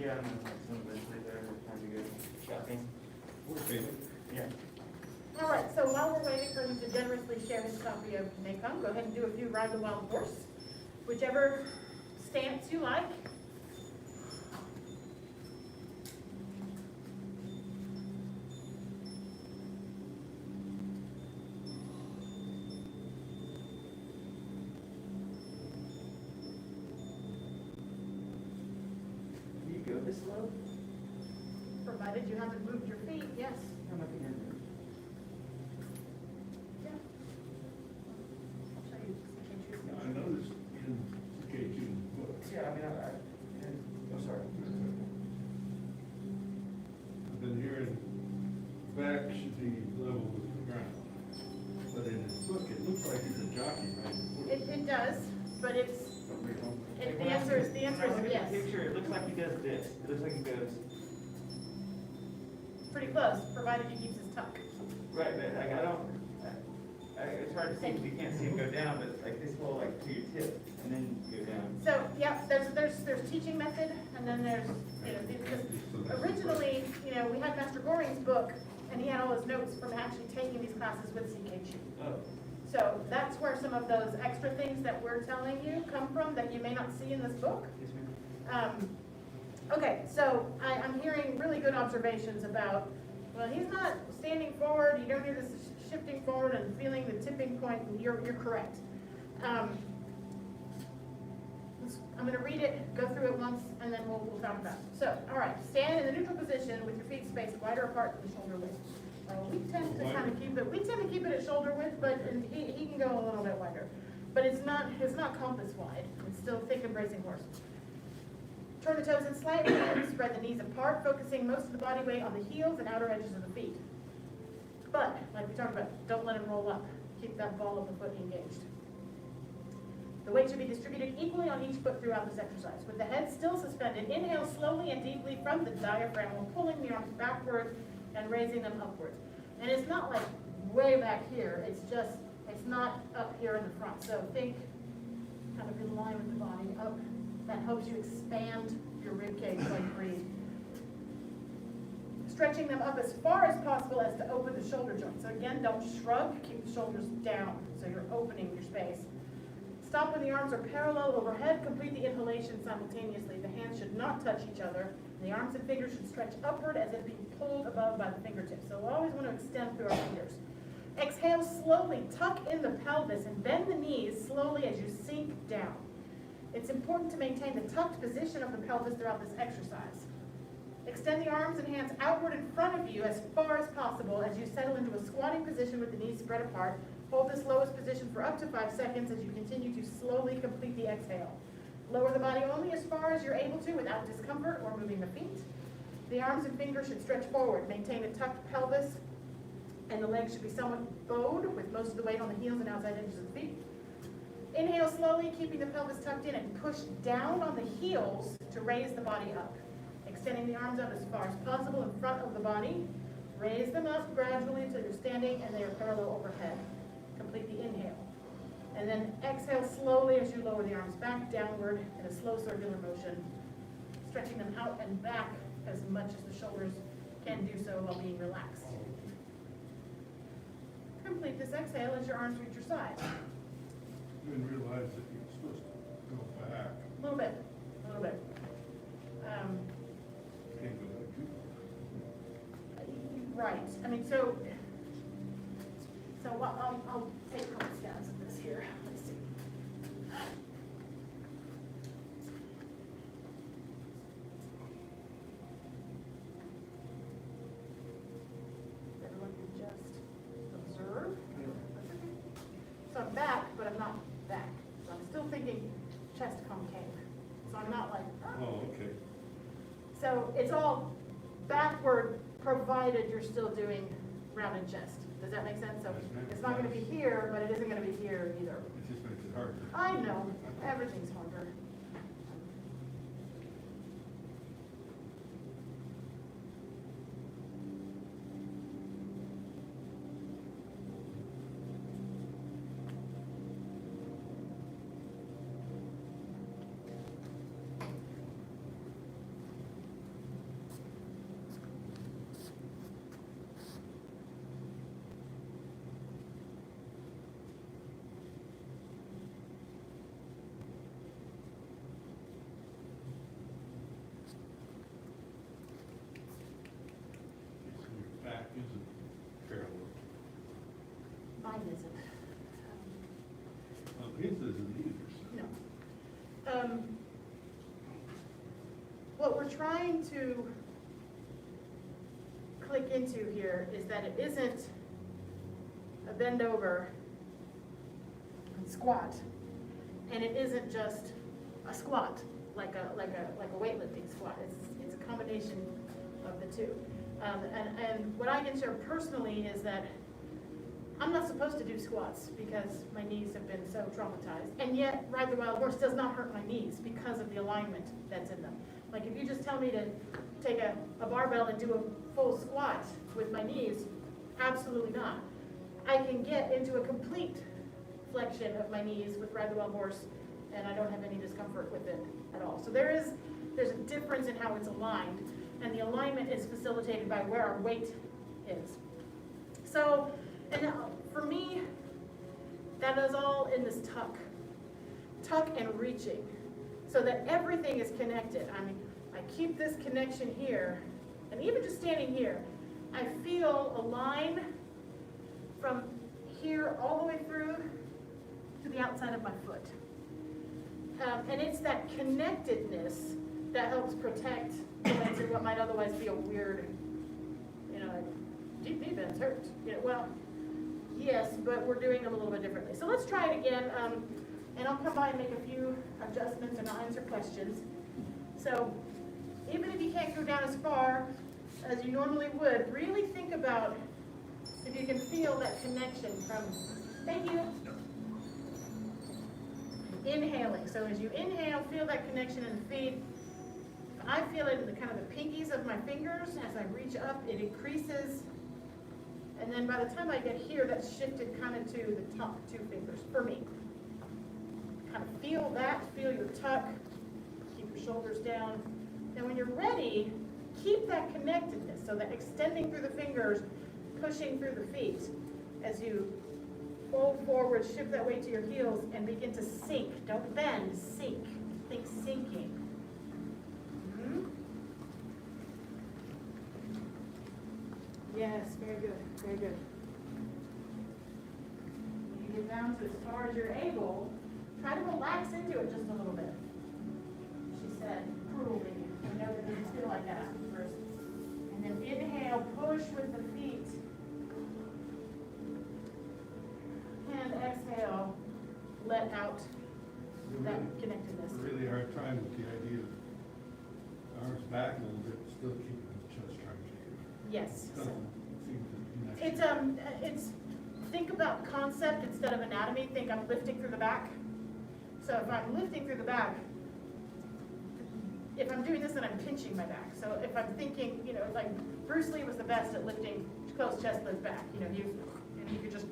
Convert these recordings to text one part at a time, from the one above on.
Yeah, I'm gonna have some eventually there, time to go shopping. Okay. Yeah. All right, so while we're waiting for him to generously share his copy of Nei Kung, go ahead and do a few Ride the Wild Horse, whichever stance you like. Do you go this slow? Provided you haven't moved your feet, yes. I'm not gonna do Yeah. I'll show you. I noticed in K2's book. it. Yeah, I mean, I'm sorry. I've been hearing back should be level with the ground. But in his book, it looks like he's a jockey, right? It does, but it's, Like, the when I- answer is when I look at yes. the picture, it looks like he does this. It looks like he goes, pretty close, provided he keeps his tuck. right, but like, it's hard to see because you can't see him go down, but like this whole, like, to your tip, and then go down. So, yeah, there's teaching method, and then there's, because originally, we had Master Gohring's book, and he had all his notes from actually taking these classes with CK2. Oh, So that's where some of those extra things that we're telling you come from that you may not see in this book. yes, ma'am. Okay, so I'm hearing really good observations about, well, he's not standing forward, you don't hear this shifting forward and feeling the tipping point, and you're correct. I'm gonna read it, go through it once, and then we'll talk about it. So, all right, stand in the neutral position with your feet spaced wider apart than the shoulder width. We tend to kind of keep it at shoulder width, but he can go a little bit wider. But it's not compass wide, it's still thick and bracing horse. Turn the toes in slightly and spread the knees apart, focusing most of the body weight on the heels and outer edges of the feet. But, like we talked about, don't let him roll up. Keep that ball of the foot engaged. The weight should be distributed equally on each foot throughout this exercise. With the head still suspended, inhale slowly and deeply from the diaphragm while pulling the arms backward and raising them upwards. And it's not like way back here, it's not up here in the front. So think kind of in line with the body up. That helps you expand your rib cage while you breathe. Stretching them up as far as possible as to open the shoulder joint. So again, don't shrug, keep the shoulders down so you're opening your space. Stop when the arms are parallel overhead. Complete the inhalation simultaneously. The hands should not touch each other. The arms and fingers should stretch upward as if being pulled above by the fingertips. So we always want to extend through our fingers. Exhale slowly. Tuck in the pelvis and bend the knees slowly as you sink down. It's important to maintain the tucked position of the pelvis throughout this exercise. Extend the arms and hands outward in front of you as far as possible as you settle into a squatting position with the knees spread apart. Hold this lowest position for up to 5 seconds as you continue to slowly complete the exhale. Lower the body only as far as you're able to without discomfort or moving the feet. The arms and fingers should stretch forward. Maintain a tucked pelvis, and the legs should be somewhat bowed with most of the weight on the heels and outside edges of the feet. Inhale slowly, keeping the pelvis tucked in, and push down on the heels to raise the body up. Extending the arms up as far as possible in front of the body. Raise them up gradually until you're standing and they are parallel overhead. Complete the inhale. And then exhale slowly as you lower the arms back downward in a slow circular motion, stretching them out and back as much as the shoulders can do so while being relaxed. Complete this exhale as your arms reach your sides. I didn't realize that you're supposed to go back. A little bit. Can't go back too Right. I mean, so I'll take a couple stabs at this here. Let's see. Everyone can just observe. That's okay. So I'm back, but I'm not back. So I'm still thinking chest concave. So I'm not like, far. Oh, okay. so it's all backward, provided you're still doing rounded chest. Does that make sense? So it's not going to be here, but it isn't going to be here either. It just makes it harder. I know, everything's harder. what we're trying to click into here is that it isn't a bend over and squat, and it isn't just a squat like a weightlifting squat. It's a combination of the two. And what I can share personally is that I'm not supposed to do squats because my knees have been so traumatized, and yet Ride the Wild Horse does not hurt my knees because of the alignment that's in them. Like if you just tell me to take a barbell and do a full squat with my knees, absolutely not. I can get into a complete flexion of my knees with Ride the Wild Horse, and I don't have any discomfort with it at all. So there's a difference in how it's aligned, and the alignment is facilitated by where our weight is. So, and for me, that is all in this tuck and reaching, so that everything is connected. I mean, I keep this connection here, and even just standing here, I feel a line from here all the way through to the outside of my foot. And it's that connectedness that helps protect against what might otherwise be a weird, deep knee bends hurt. Well, yes, but we're doing them a little bit differently. So let's try it again, and I'll come by and make a few adjustments and I'll answer questions. So even if you can't go down as far as you normally would, really think about if you can feel that connection from, thank you, inhaling. So as you inhale, feel that connection in the feet. I feel it in the kind of the pinkies of my fingers. As I reach up, it increases. And then by the time I get here, that's shifted kind of to the top 2 fingers for me. Kind of feel that, feel your tuck. Keep your shoulders down. Then when you're ready, keep that connectedness. So that extending through the fingers, pushing through the feet. As you fold forward, shift that weight to your heels, and begin to sink. Don't bend, sink. Think sinking. Yes, very good, very good. When you get down to as far as you're able, try to relax into it just a little bit. She said, cruelly. I know that it doesn't feel like that after first. And then inhale, push with the feet. And exhale, let out that connectedness. Really hard time with the idea of arms back a little bit, still keeping the chest trying to. Yes. Doesn't seem to be next. It's think about concept instead of anatomy. Think I'm lifting through the back. So if I'm lifting through the back, if I'm doing this, then I'm pinching my back. So if I'm thinking, like Bruce Lee was the best at lifting closed chest lift back. He could just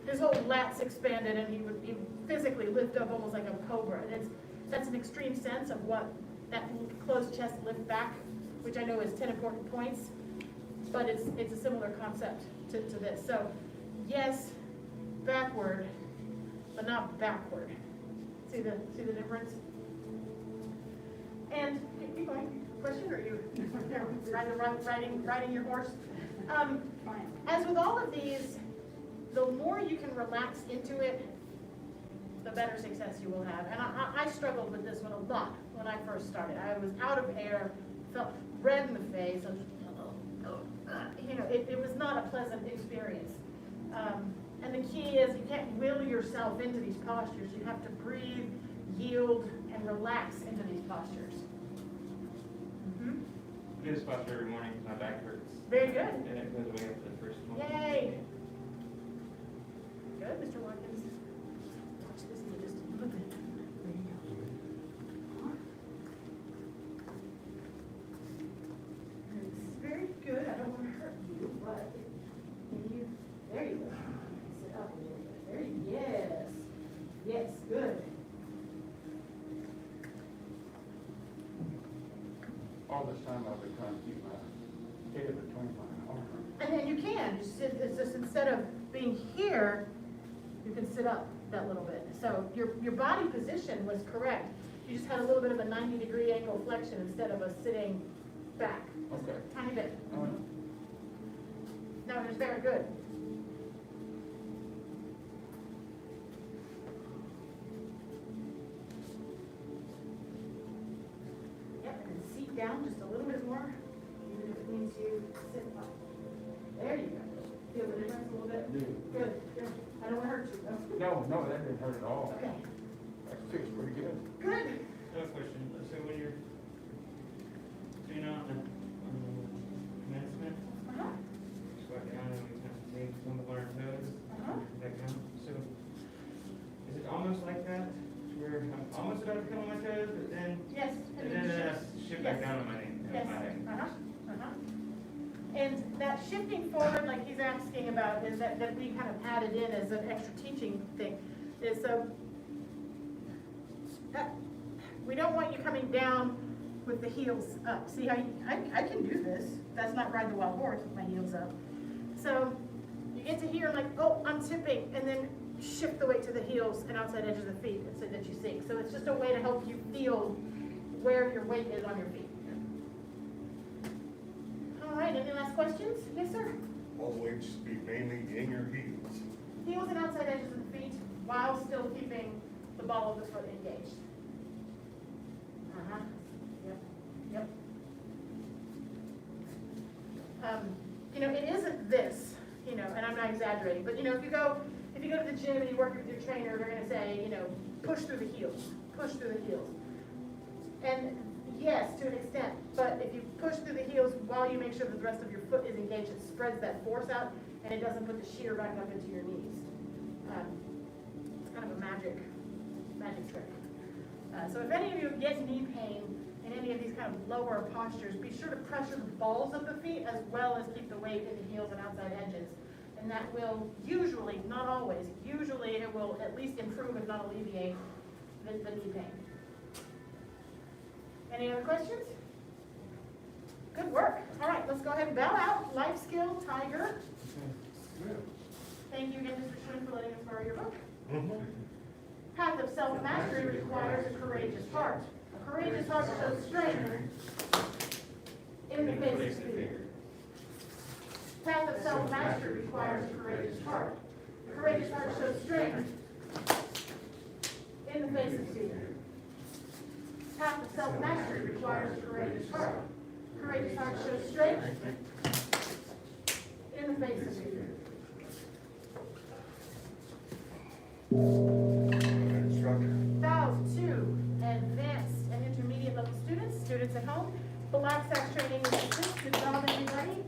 his whole lats expanded, and he would physically lift up almost like a cobra. And that's an extreme sense of what that closed chest lift back, which I know is 10 important points. But it's a similar concept to this. So yes, backward, but not backward. See the difference? And keep going. Question, or are you riding your horse? As with all of these, the more you can relax into it, the better success you will have. And I struggled with this one a lot when I first started. I was out of air, felt red in the face. I was just, it was not a pleasant experience. And the key is you can't will yourself into these postures. You have to breathe, yield, and relax into these postures. I do this posture every morning because my back hurts. Very good. And it goes away after the first one. Yay. Good, Mr. Watkins. Watch this and just put it. There you go. It's very good. I don't want to hurt you, but there you go. Sit up a little bit. There you go. Yes. Yes, good. All this time I've been trying to keep my head between my arms. And then you can, it's just instead of being here, you can sit up that little bit. So your body position was correct. You just had a little bit of a 90-degree angle flexion instead of a sitting back. Just Okay. a tiny bit. No, it was very good. feet down just a little bit more, even if it means you sit up. There you go. Feel the difference a little bit? Yeah. Good, good. I don't want to hurt you though. No, that didn't hurt at all. Okay, That fits pretty good. good. I have a question. So when you're doing on the commencement, Uh-huh, squat down and we kind of take some of our toes, uh-huh. back down. So is it almost like that? Where I'm almost about to come on my toes, but then, Yes. and then I shift back Yes. down on my knee. Yes, my leg. And that shifting forward, like he's asking about, is that we kind of added in as an extra teaching thing, is so, we don't want you coming down with the heels up. See how I can do this. That's not ride the wild horse with my heels up. So you get to here like, oh, I'm tipping, and then shift the weight to the heels and outside edges of the feet so that you sink. So it's just a way to help you feel where your weight is on your feet. All right, any last questions? Yes, sir. Always be mainly in your heels. Heels and outside edges of the feet while still keeping the ball of the foot engaged. Uh-huh. Yep. Yep. It isn't this, and I'm not exaggerating, but if you go to the gym and you work with your trainer, they're gonna say, push through the heels, push through the heels. And yes, to an extent, but if you push through the heels while you make sure that the rest of your foot is engaged, it spreads that force out and it doesn't put the shear back up into your knees. It's kind of a magic trick. So if any of you get knee pain in any of these kind of lower postures, be sure to pressure the balls of the feet as well as keep the weight in the heels and outside edges. And that will usually, not always, usually it will at least improve if not alleviate the knee pain. Any other questions? Good work. All right, let's go ahead and bow out. Life skill, tiger. Thank you again, Mr. Schwinn, for letting us borrow your book. Path of self-mastery requires a courageous heart. A courageous heart shows strength in the face of fear. Path of self-mastery requires a courageous heart. A courageous heart shows strength in the face of fear. Path of self-mastery requires a courageous heart. A courageous heart shows strength in the face of fear. Instructor. Bow to advanced and intermediate level students at home. Black sack training is assist. Good job, everybody.